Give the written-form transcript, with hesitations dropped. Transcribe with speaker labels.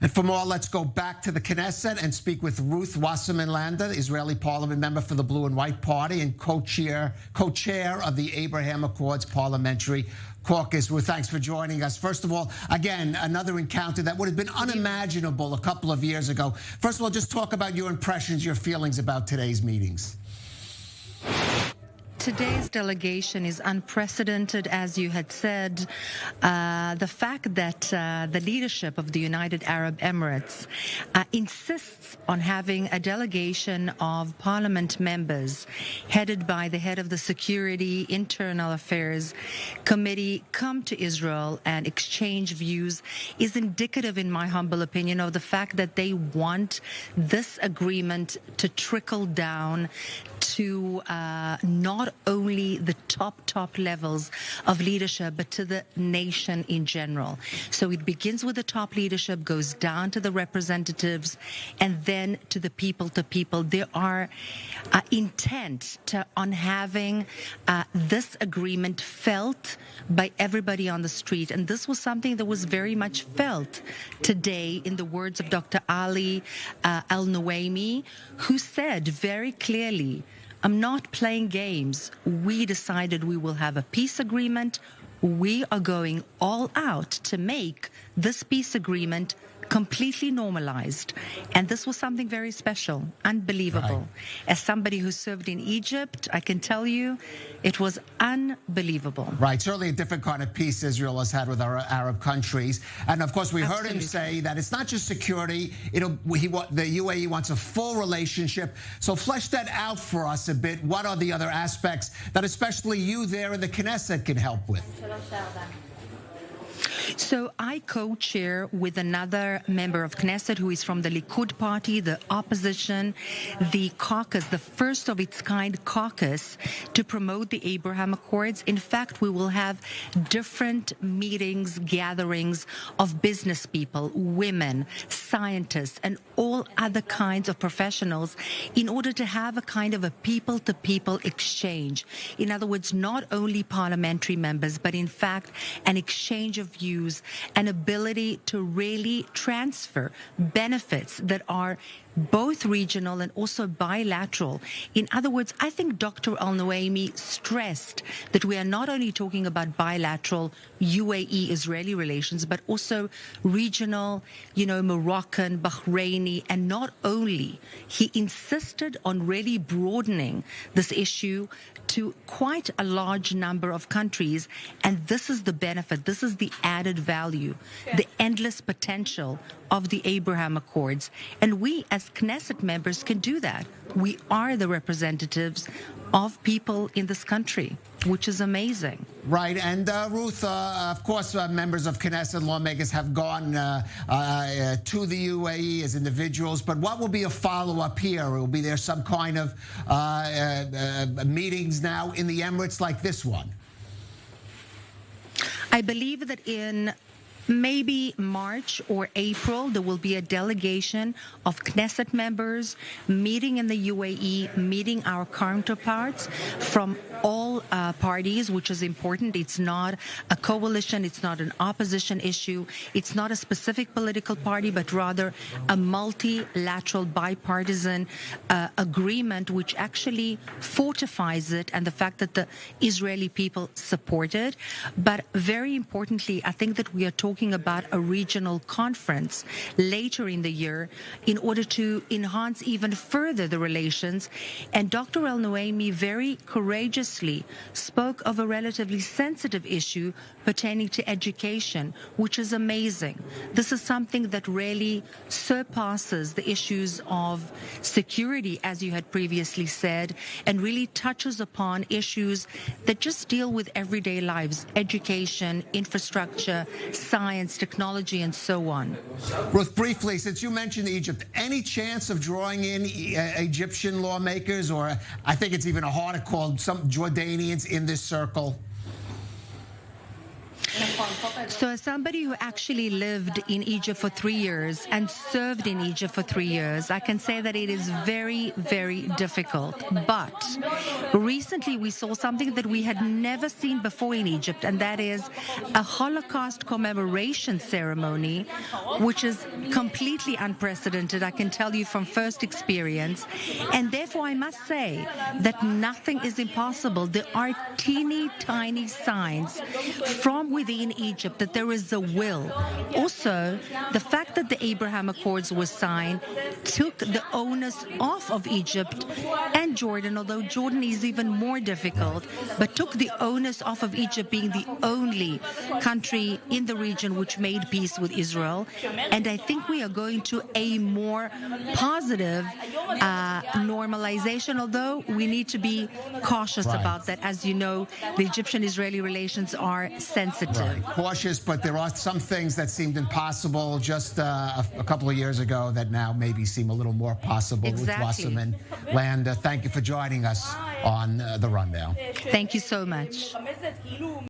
Speaker 1: And for more, let's go back to the Knesset and speak with Wisrman Landa, Israeli parliament member for the Blue and White Party and co-chair of the Abraham Accords Parliamentary Caucus. Ruth, thanks for joining us. First of all, again, another encounter that would have been unimaginable a couple of years ago. First of all, just talk about your impressions, your feelings about today's meetings.
Speaker 2: Today's delegation is unprecedented, as you had said. The fact that the leadership of the United Arab Emirates insists on having a delegation of parliament members headed by the head of the Security Internal Affairs Committee come to Israel and exchange views is indicative, in my humble opinion, of the fact that they want this agreement to trickle down to not only the top levels of leadership, but to the nation in general. So it begins with the top leadership, goes down to the representatives, and then to the people. There are intent on having this agreement felt by everybody on the street. And this was something that was very much felt today in the words of Dr. Ali Al-Nuaimi, who said very clearly, I'm not playing games. We decided we will have a peace agreement. We are going all out to make this peace agreement completely normalized. And this was something very special, unbelievable.
Speaker 1: Right.
Speaker 2: As somebody who served in Egypt, I can tell you it was unbelievable.
Speaker 1: Right, certainly a different kind of peace Israel has had with our Arab countries. And of course, we heard him say that it's not just security, the UAE wants a full relationship. So flesh that out for us a bit. What are the other aspects that especially you there in the Knesset can help with?
Speaker 2: So I co-chair with another member of Knesset who is from the Likud party, the opposition, the caucus, the first of its kind caucus to promote the Abraham Accords. In fact, we will have different meetings, gatherings of business people, women, scientists, and all other kinds of professionals in order to have a kind of a people-to-people exchange. In other words, not only parliamentary members, but in fact, an exchange of views, an ability to really transfer benefits that are both regional and also bilateral. In other words, I think Dr. Al-Nuaimi stressed that we are not only talking about bilateral UAE-Israeli relations, but also regional, Moroccan, Bahraini, and not only. He insisted on really broadening this issue to quite a large number of countries, and this is the benefit, this is the added value, the endless potential of the Abraham Accords. And we as Knesset members can do that. We are the representatives of people in this country, which is amazing.
Speaker 1: Right, and Ruth, of course, members of Knesset lawmakers have gone to the UAE as individuals, but what will be a follow-up here? Will be there some kind of meetings now in the Emirates like this one?
Speaker 2: I believe that in maybe March or April, there will be a delegation of Knesset members meeting in the UAE, meeting our counterparts from all parties, which is important. It's not a coalition. It's not an opposition issue. It's not a specific political party, but rather a multilateral bipartisan agreement, which actually fortifies it and the fact that the Israeli people support it. But very importantly, I think that we are talking about a regional conference later in the year in order to enhance even further the relations. And Dr. Al-Nuaimi very courageously spoke of a relatively sensitive issue pertaining to education, which is amazing. This is something that really surpasses the issues of security, as you had previously said, and really touches upon issues that just deal with everyday lives, education, infrastructure, science, technology, and so on.
Speaker 1: Ruth, briefly, since you mentioned Egypt, any chance of drawing in Egyptian lawmakers, or I think it's even a harder call, some Jordanians in this circle?
Speaker 2: So as somebody who actually lived in Egypt for 3 years and served in Egypt for 3 years, I can say that it is very, very difficult. But recently we saw something that we had never seen before in Egypt, and that is a Holocaust commemoration ceremony, which is completely unprecedented, I can tell you from first experience. And therefore I must say that nothing is impossible. There are teeny tiny signs from within Egypt that there is a will. Also, the fact that the Abraham Accords were signed took the onus off of Egypt and Jordan, although Jordan is even more difficult, but took the onus off of Egypt being the only country in the region which made peace with Israel. And I think we are going to a more positive normalization, although we need to be cautious about that. As you know, the Egyptian-Israeli relations are sensitive.
Speaker 1: Right. Cautious, but there are some things that seemed impossible just a couple of years ago that now maybe seem a little more possible.
Speaker 2: Exactly.
Speaker 1: With Wasserman. Landa, thank you for joining us on The Rundown.
Speaker 2: Thank you so much.